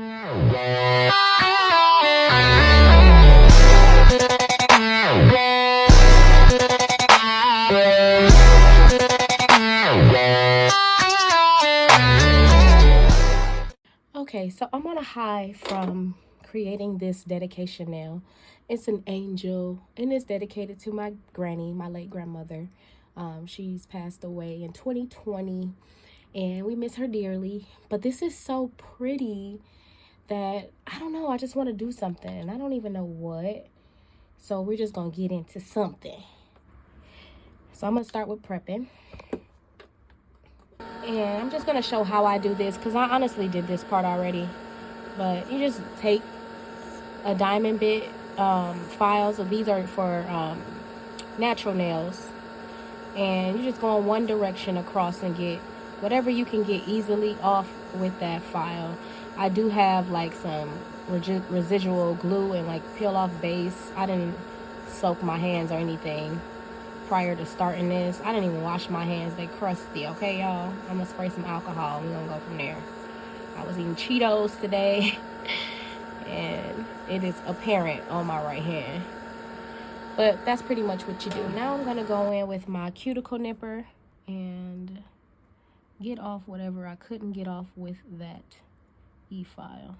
Okay, so I'm on a high from creating this dedication nail. It's an angel and it's dedicated to my granny, my late grandmother. She's passed away in 2020 and we miss her dearly. But this is so pretty that I don't know, I just want to do something. I don't even know what. So we're just going to get into something. So I'm going to start with prepping. And I'm just going to show how I do this because I honestly did this part already. But you just take a diamond bit file. So these are for natural nails. And you just go in one direction across and get whatever you can get easily off with that file. I do have like some residual glue and like peel off base. I didn't soak my hands or anything prior to starting this. I didn't even wash my hands. They crusty, okay, y'all? I'm gonna spray some alcohol and we're gonna go from there. I was eating Cheetos today and it is apparent on my right hand. But that's pretty much what you do. Now I'm gonna go in with my cuticle nipper and get off whatever I couldn't get off with that e-file.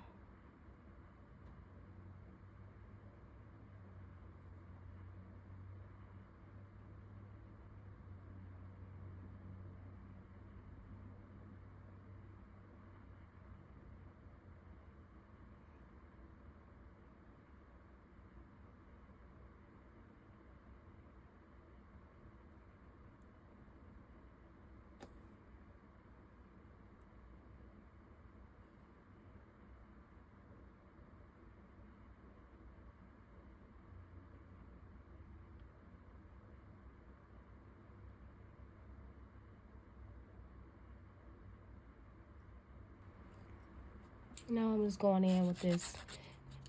Now I'm just going in with this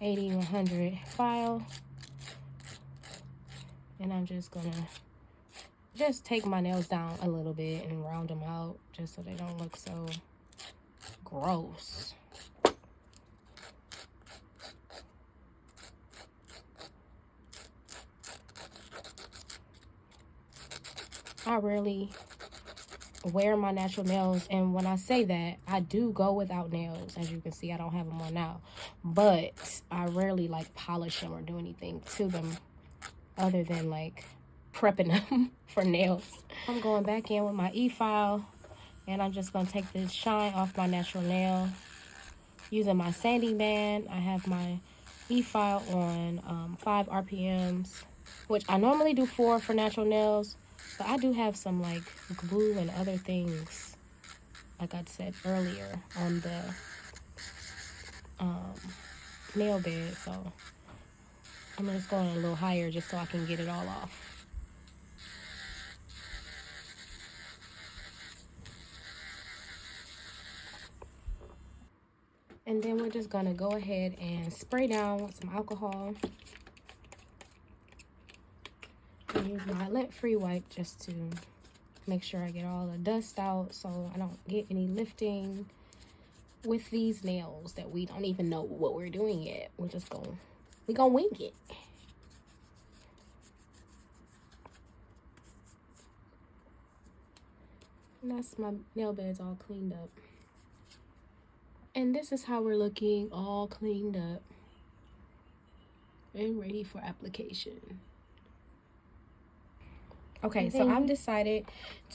80-100 file. And I'm just gonna take my nails down a little bit and round them out just so they don't look so gross. I rarely wear my natural nails, and when I say that, I do go without nails. As you can see, I don't have them on now, but I rarely like polish them or do anything to them other than like prepping them for nails. I'm going back in with my e-file and I'm just going to take the shine off my natural nail using my sanding band. I have my e-file on 5 RPMs, which I normally do 4 for natural nails, but I do have some like glue and other things, like I said earlier, on the nail bed. So I'm just going a little higher just so I can get it all off. And then we're just gonna go ahead and spray down with some alcohol. I use my lint-free wipe just to make sure I get all the dust out so I don't get any lifting with these nails that we don't even know what we're doing yet. We're gonna wing it. And that's my nail beds all cleaned up. And this is how we're looking, all cleaned up and ready for application. Okay, so I've decided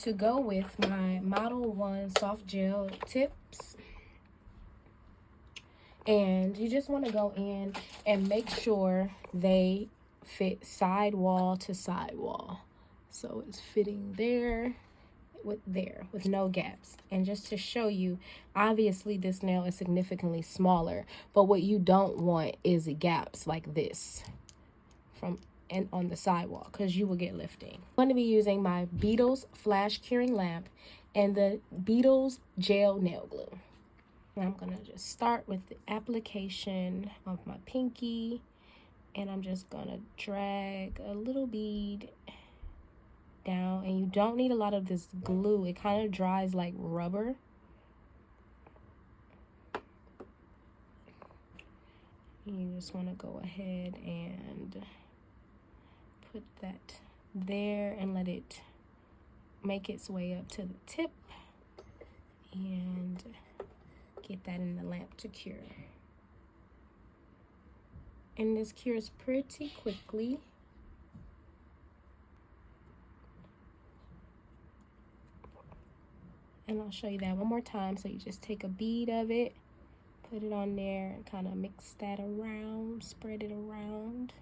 to go with my Model 1 soft gel tips. And you just want to go in and make sure they fit sidewall to sidewall. So it's fitting there with no gaps. And just to show you, obviously this nail is significantly smaller, but what you don't want is gaps like this on the sidewall, because you will get lifting. I'm going to be using my Beetles flash curing lamp and the Beetles gel nail glue. And I'm going to just start with the application of my pinky, and I'm just going to drag a little bead down. And you don't need a lot of this glue. It kind of dries like rubber. You just want to go ahead and put that there and let it make its way up to the tip and get that in the lamp to cure. And this cures pretty quickly. And I'll show you that one more time. So you just take a bead of it, put it on there, and kind of mix that around, spread it around.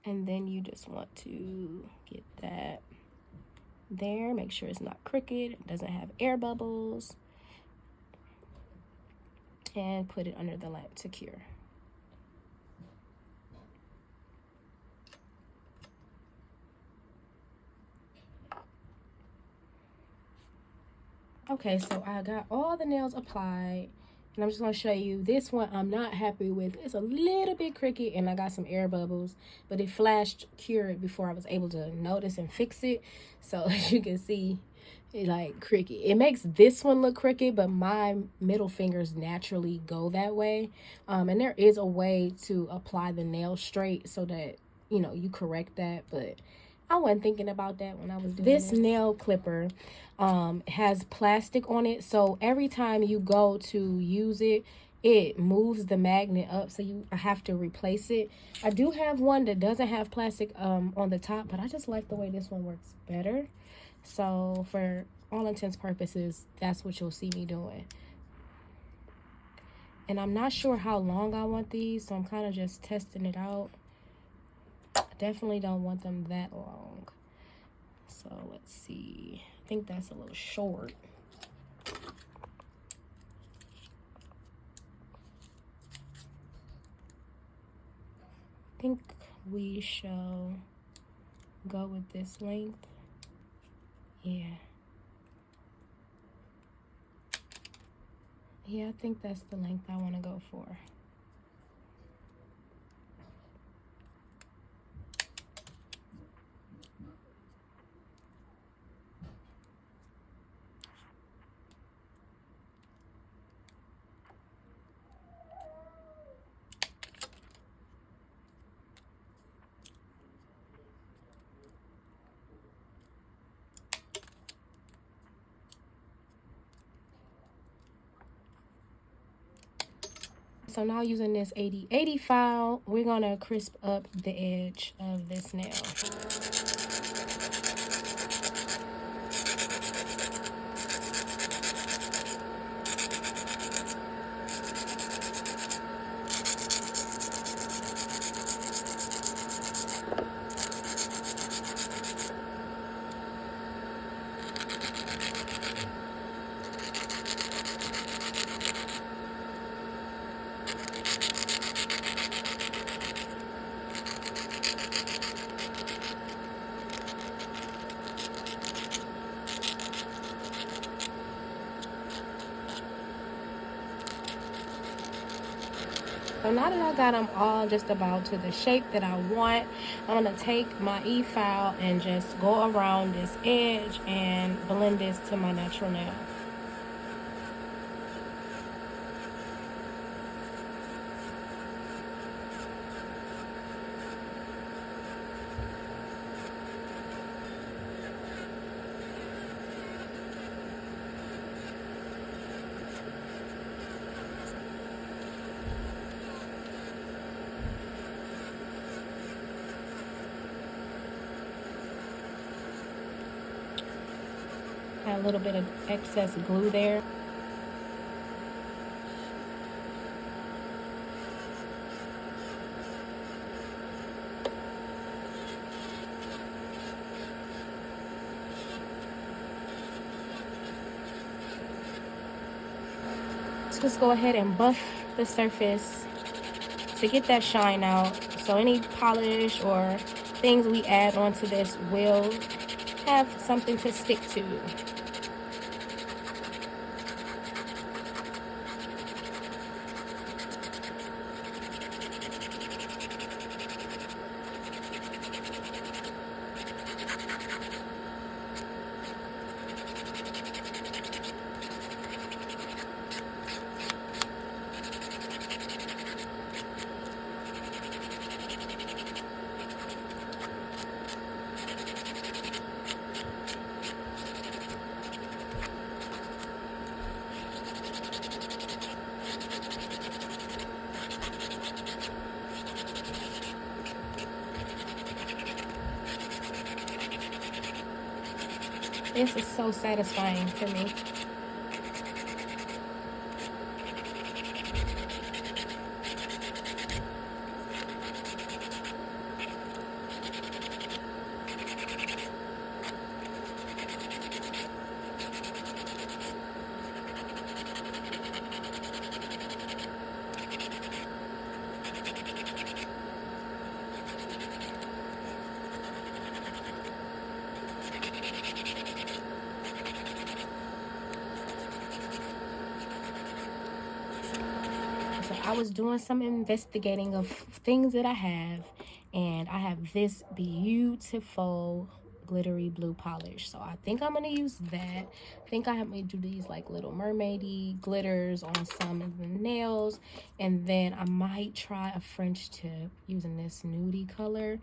And then you just want to get that there, make sure it's not crooked, it doesn't have air bubbles, and put it under the lamp to cure. Okay, so I got all the nails applied, and I'm just going to show you this one I'm not happy with. It's a little bit crooked, and I got some air bubbles, but it flashed cured before I was able to notice and fix it. So as you can see, it's like crooked. It makes this one look crooked, but my middle fingers naturally go that way. And there is a way to apply the nail straight so that, you know, you correct that, but I wasn't thinking about that when I was doing this. Nail clipper has plastic on it, so every time you go to use it, it moves the magnet up, so you have to replace it. I do have one that doesn't have plastic on the top, but I just like the way this one works better. So for all intents purposes, that's what you'll see me doing. And I'm not sure how long I want these, so I'm kind of just testing it out. I definitely don't want them that long. So let's see. I think that's a little short. I think we shall go with this length. Yeah. Yeah, I think that's the length I want to go for. So now using this 80/80 file, we're gonna crisp up the edge of this nail. So now that I got them all just about to the shape that I want, I'm going to take my E-file and just go around this edge and blend this to my natural nail. Had a little bit of excess glue there. Let's just go ahead and buff the surface to get that shine out. So any polish or things we add onto this will have something to stick to. This is so satisfying for me. So I was doing some investigating of things that I have, and I have this beautiful glittery blue polish. So I think I'm gonna use that. I think I may do these like little mermaidy glitters on some of the nails, and then I might try a French tip using this nudie color.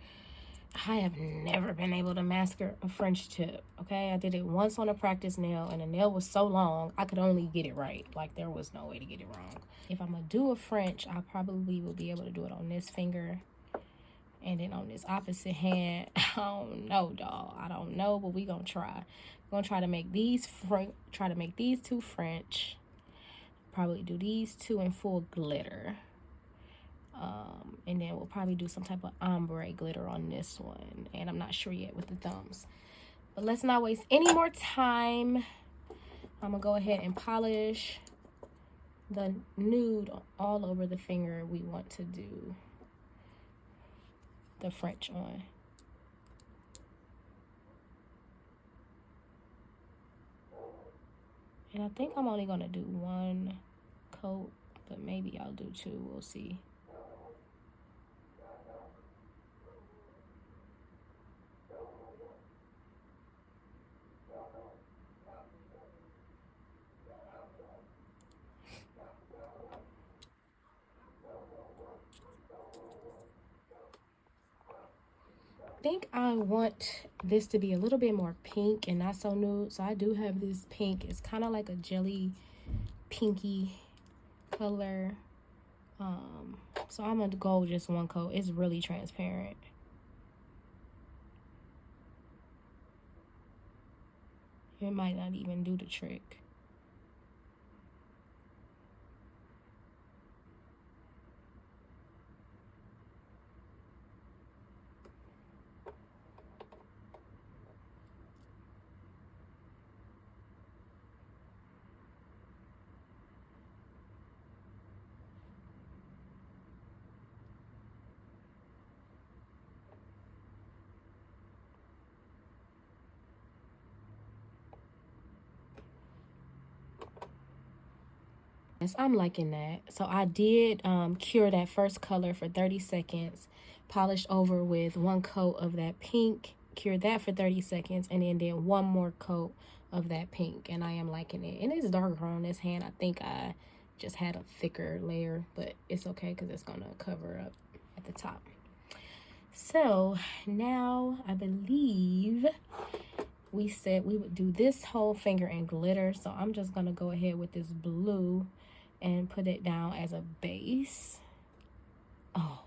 I have never been able to master a French tip, okay? I did it once on a practice nail, and the nail was so long, I could only get it right. Like, there was no way to get it wrong. If I'm gonna do a French, I probably will be able to do it on this finger, and then on this opposite hand. I don't know, dog. I don't know, but we gonna try. We're gonna try to make these two French. Probably do these two in full glitter. And then we'll probably do some type of ombre glitter on this one, and I'm not sure yet with the thumbs. But let's not waste any more time. I'm gonna go ahead and polish the nude all over the finger we want to do the French on. And I think I'm only gonna do one coat, but maybe I'll do two, we'll see. I think I want this to be a little bit more pink and not so nude. So I do have this pink. It's kind of like a jelly pinky color. So I'm gonna go just one coat. It's really transparent. It might not even do the trick. Yes, I'm liking that. So I did cure that first color for 30 seconds, polished over with one coat of that pink, cured that for 30 seconds, and then did one more coat of that pink, and I am liking it. And it's darker on this hand. I think I just had a thicker layer, but it's okay because it's gonna cover up at the top. So now I believe we said we would do this whole finger in glitter, so I'm just gonna go ahead with this blue and put it down as a base. Oh,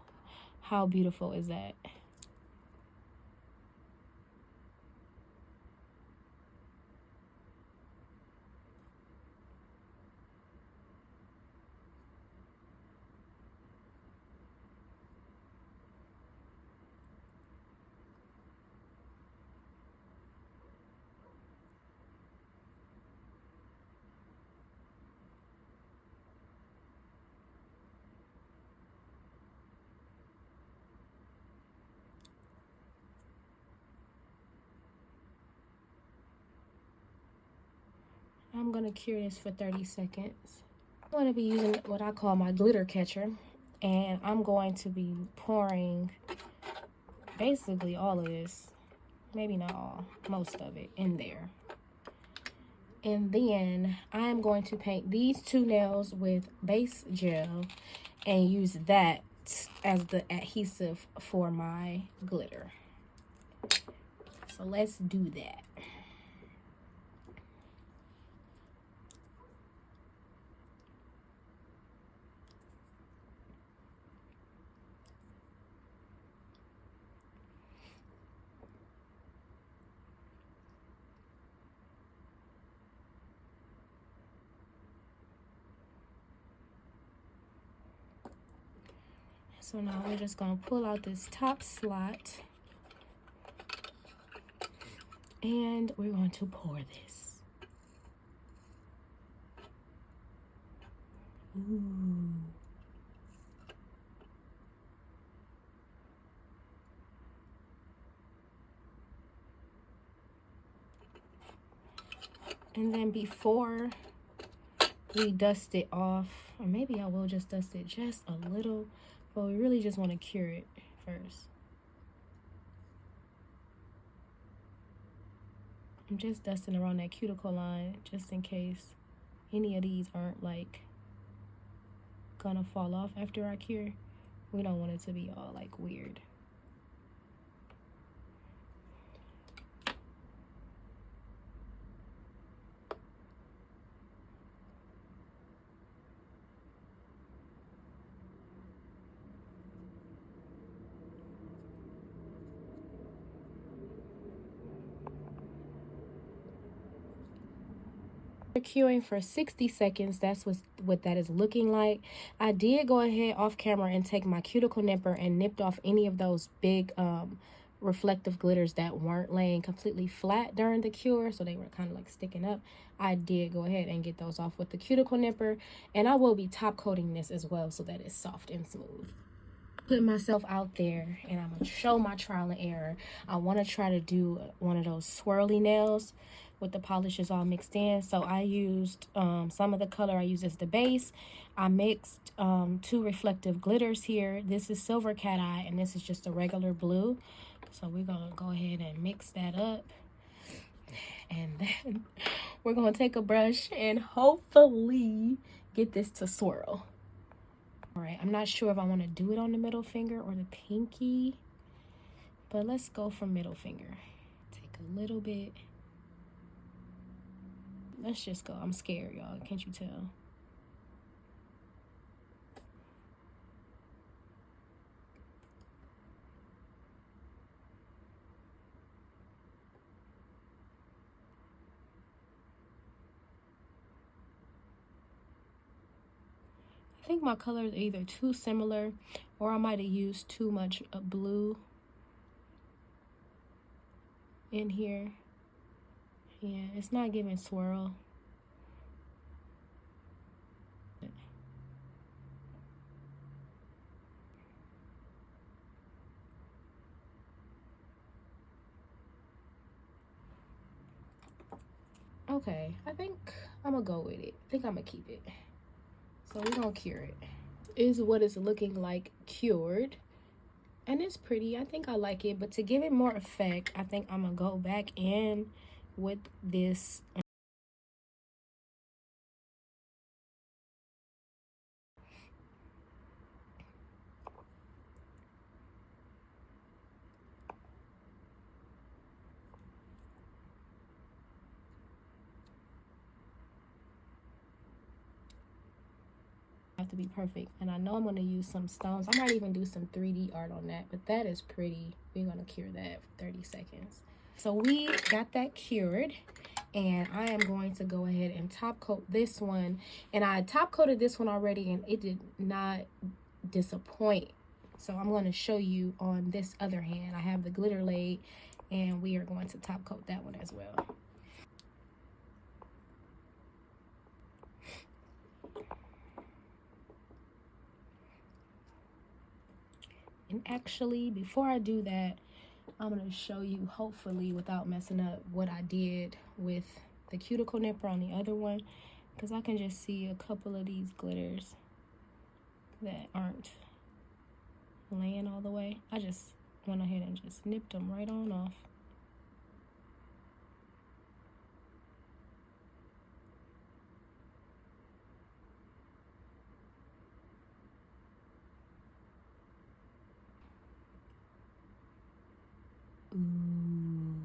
how beautiful is that? I'm gonna cure this for 30 seconds. I'm gonna be using what I call my glitter catcher, and I'm going to be pouring basically all of this, maybe not all, most of it in there. And then I'm going to paint these two nails with base gel and use that as the adhesive for my glitter. So let's do that. So now we're just gonna pull out this top slot and we're going to pour this. Ooh. And then before we dust it off, or maybe I will just dust it just a little, but we really just want to cure it first. I'm just dusting around that cuticle line just in case any of these aren't like gonna fall off after I cure. We don't want it to be all like weird. Curing for 60 seconds. That's what that is looking like. I did go ahead off camera and take my cuticle nipper and nipped off any of those big reflective glitters that weren't laying completely flat during the cure, so they were kind of like sticking up. I did go ahead and get those off with the cuticle nipper, and I will be top coating this as well so that it's soft and smooth. Put myself out there and I'm gonna show my trial and error. I want to try to do one of those swirly nails with the polishes all mixed in. So I used some of the color I used as the base. I mixed 2 reflective glitters here. This is Silver Cat Eye and this is just a regular blue. So we're gonna go ahead and mix that up, and then we're gonna take a brush and hopefully get this to swirl. All right, I'm not sure if I want to do it on the middle finger or the pinky, but let's go for middle finger. Take a little bit. Let's just go. I'm scared, y'all. Can't you tell? I think my colors are either too similar or I might have used too much blue in here. Yeah, it's not giving swirl. Okay, I think I'm gonna go with it. I think I'm gonna keep it. So we're gonna cure it. Is what it's looking like cured. And it's pretty. I think I like it. But to give it more effect, I think I'm gonna go back in with this. Have to be perfect, and I know I'm going to use some stones. I might even do some 3D art on that, but that is pretty. We're going to cure that for 30 seconds. So we got that cured, and I am going to go ahead and top coat this one. And I top coated this one already, and it did not disappoint. So I'm going to show you on this other hand. I have the glitter laid, and we are going to top coat that one as well. And actually, before I do that, I'm going to show you, hopefully without messing up, what I did with the cuticle nipper on the other one, because I can just see a couple of these glitters that aren't laying all the way. I just went ahead and just nipped them right on off. Ooh.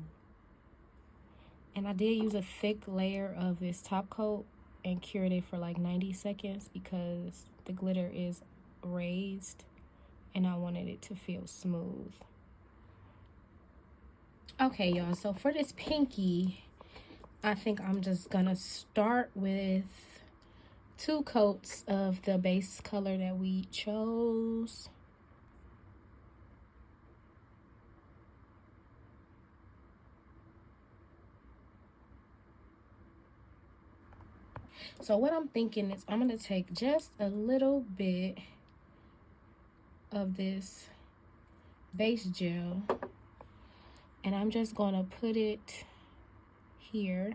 And I did use a thick layer of this top coat and cured it for like 90 seconds because the glitter is raised and I wanted it to feel smooth. Okay, y'all, so for this pinky, I think I'm just gonna start with 2 coats of the base color that we chose. So what I'm thinking is I'm going to take just a little bit of this base gel, and I'm just going to put it here.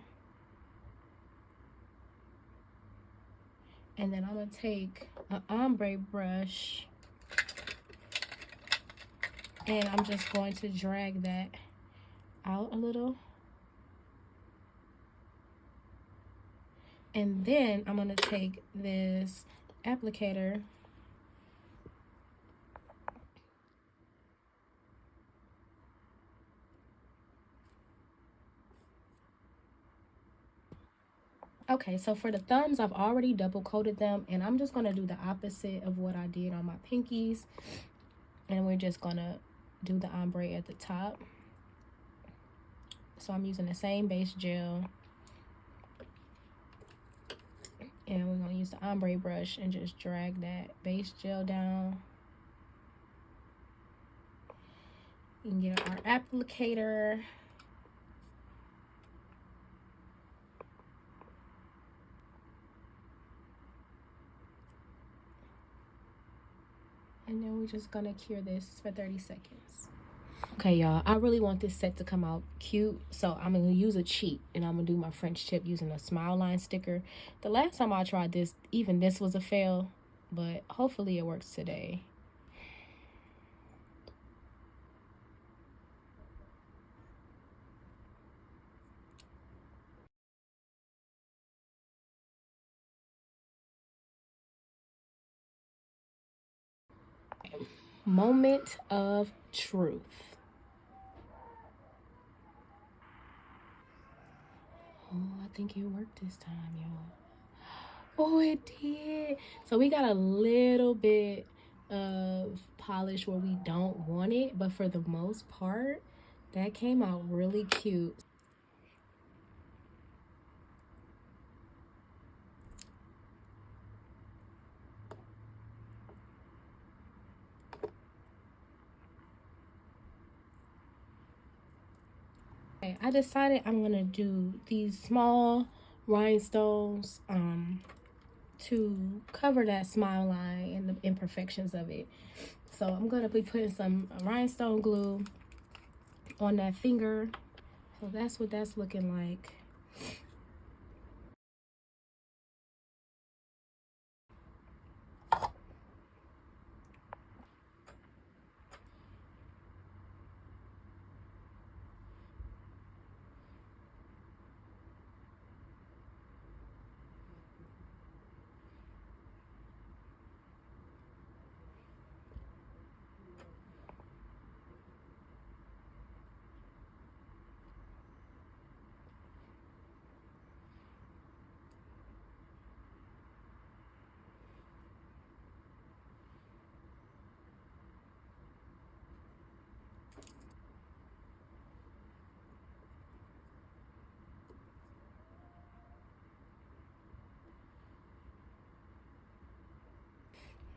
And then I'm going to take an ombre brush, and I'm just going to drag that out a little. And then I'm going to take this applicator Okay, so for the thumbs, I've already double coated them, and I'm just going to do the opposite of what I did on my pinkies. And we're just going to do the ombre at the top. So I'm using the same base gel. And we're going to use the ombre brush and just drag that base gel down. You can get our applicator. And then we're just going to cure this for 30 seconds. Okay, y'all, I really want this set to come out cute, so I'm going to use a cheat, and I'm going to do my French tip using a smile line sticker. The last time I tried this, even this was a fail, but hopefully it works today. Moment of truth. Oh, I think it worked this time, y'all. Oh, it did. So we got a little bit of polish where we don't want it, but for the most part, that came out really cute. Okay, I decided I'm gonna do these small rhinestones to cover that smile line and the imperfections of it. So I'm gonna be putting some rhinestone glue on that finger. So that's what that's looking like.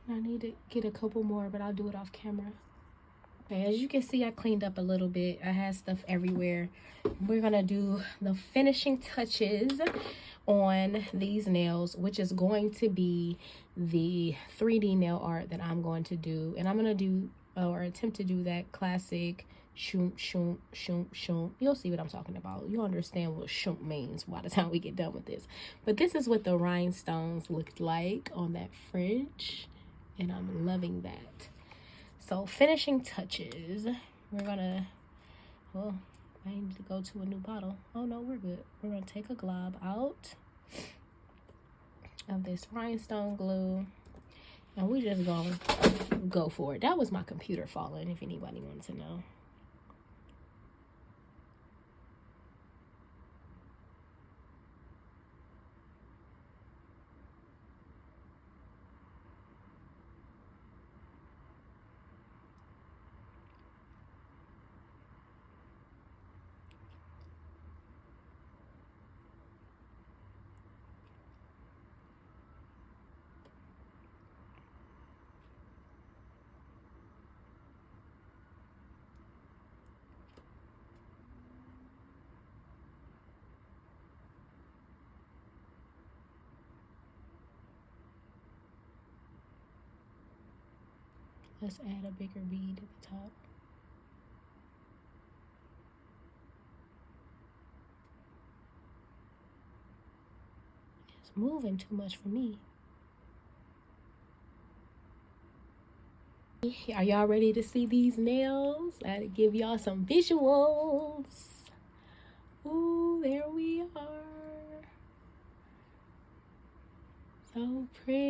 I need to get a couple more, but I'll do it off camera. Okay, as you can see, I cleaned up a little bit. I had stuff everywhere. We're gonna do the finishing touches on these nails, which is going to be the 3D nail art that I'm going to do. And I'm gonna do or attempt to do that classic shoom, shoom, shoom, shoom. You'll see what I'm talking about. You'll understand what shoom means by the time we get done with this. But this is what the rhinestones looked like on that French, and I'm loving that. So finishing touches, we're gonna, well, I need to go to a new bottle. Oh no, we're good. We're gonna take a glob out of this rhinestone glue, and we just gonna go for it. That was my computer falling, if anybody wanted to know. Let's add a bigger bead at the top. It's moving too much for me. Are y'all ready to see these nails? I had to give y'all some visuals. Ooh, there we are. So pretty.